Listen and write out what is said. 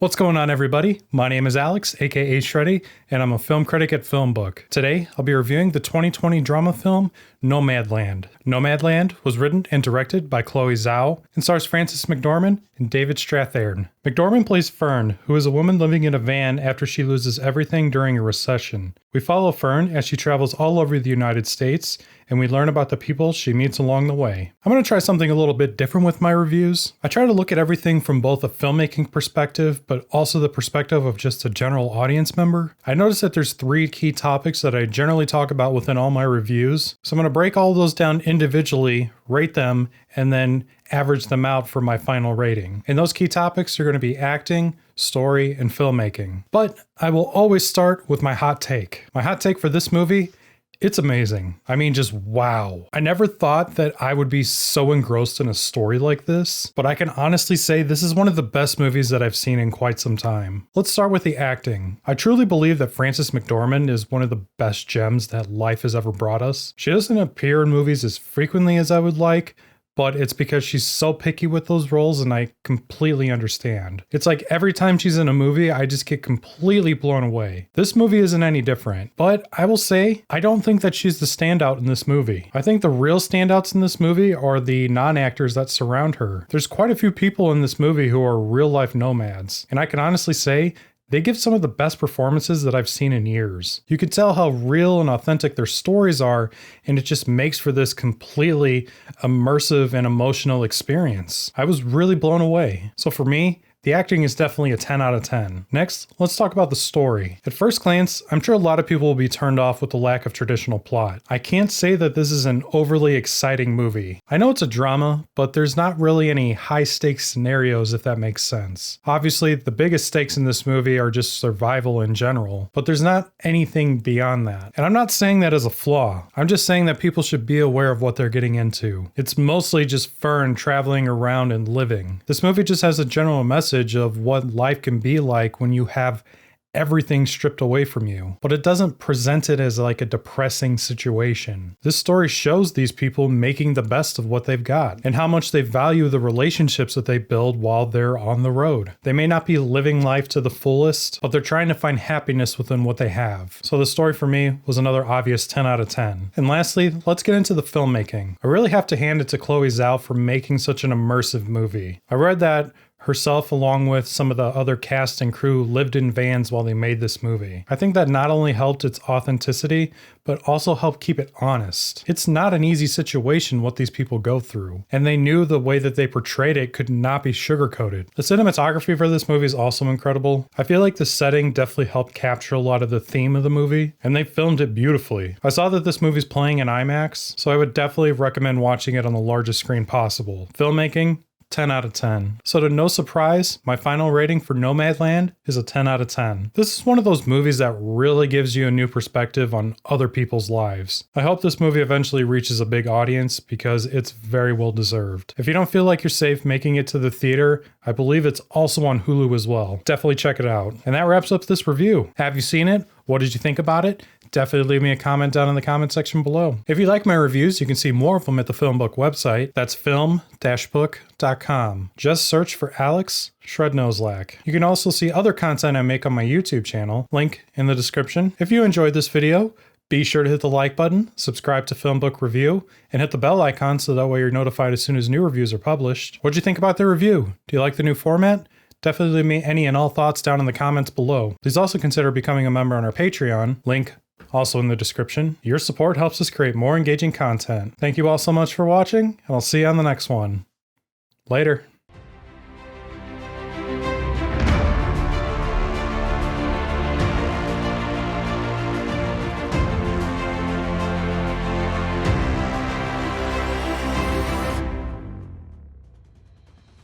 What's going on, everybody? My name is Alex, aka Shreddy, and I'm a film critic at FilmBook. Today, I'll be reviewing the 2020 drama film Nomadland. Nomadland was written and directed by Chloe Zhao and stars Frances McDormand and David Strathairn. McDormand plays Fern, who is a woman living in a van after she loses everything during a recession. We follow Fern as she travels all over the United States, and we learn about the people she meets along the way. I'm going to try something a little bit different with my reviews. I try to look at everything from both a filmmaking perspective, but also the perspective of just a general audience member. I noticed that there's 3 key topics that I generally talk about within all my reviews. So I'm going to break all of those down individually, rate them, and then average them out for my final rating. And those key topics are going to be acting, story, and filmmaking. But I will always start with my hot take. My hot take for this movie: it's amazing. I mean, just wow. I never thought that I would be so engrossed in a story like this, but I can honestly say this is one of the best movies that I've seen in quite some time. Let's start with the acting. I truly believe that Frances McDormand is one of the best gems that life has ever brought us. She doesn't appear in movies as frequently as I would like, but it's because she's so picky with those roles, and I completely understand. It's like every time she's in a movie, I just get completely blown away. This movie isn't any different, but I will say, I don't think that she's the standout in this movie. I think the real standouts in this movie are the non-actors that surround her. There's quite a few people in this movie who are real-life nomads, and I can honestly say, they give some of the best performances that I've seen in years. You can tell how real and authentic their stories are, and it just makes for this completely immersive and emotional experience. I was really blown away. So for me, the acting is definitely a 10 out of 10. Next, let's talk about the story. At first glance, I'm sure a lot of people will be turned off with the lack of traditional plot. I can't say that this is an overly exciting movie. I know it's a drama, but there's not really any high stakes scenarios, if that makes sense. Obviously, the biggest stakes in this movie are just survival in general, but there's not anything beyond that. And I'm not saying that as a flaw. I'm just saying that people should be aware of what they're getting into. It's mostly just Fern traveling around and living. This movie just has a general message of what life can be like when you have everything stripped away from you, but it doesn't present it as like a depressing situation. This story shows these people making the best of what they've got and how much they value the relationships that they build while they're on the road. They may not be living life to the fullest, but they're trying to find happiness within what they have. So the story for me was another obvious 10 out of 10. And lastly, let's get into the filmmaking. I really have to hand it to Chloe Zhao for making such an immersive movie. I read that herself, along with some of the other cast and crew, lived in vans while they made this movie. I think that not only helped its authenticity, but also helped keep it honest. It's not an easy situation what these people go through, and they knew the way that they portrayed it could not be sugarcoated. The cinematography for this movie is also incredible. I feel like the setting definitely helped capture a lot of the theme of the movie, and they filmed it beautifully. I saw that this movie's playing in IMAX, so I would definitely recommend watching it on the largest screen possible. Filmmaking, 10 out of 10. So to no surprise, my final rating for Nomadland is a 10 out of 10. This is one of those movies that really gives you a new perspective on other people's lives. I hope this movie eventually reaches a big audience because it's very well deserved. If you don't feel like you're safe making it to the theater, I believe it's also on Hulu as well. Definitely check it out. And that wraps up this review. Have you seen it? What did you think about it? Definitely leave me a comment down in the comment section below. If you like my reviews, you can see more of them at the FilmBook website. That's film-book.com. Just search for Alex Shrednoslack. You can also see other content I make on my YouTube channel, link in the description. If you enjoyed this video, be sure to hit the like button, subscribe to FilmBook Review, and hit the bell icon so that way you're notified as soon as new reviews are published. What'd you think about the review? Do you like the new format? Definitely leave me any and all thoughts down in the comments below. Please also consider becoming a member on our Patreon, link also in the description. Your support helps us create more engaging content. Thank you all so much for watching, and I'll see you on the next one. Later.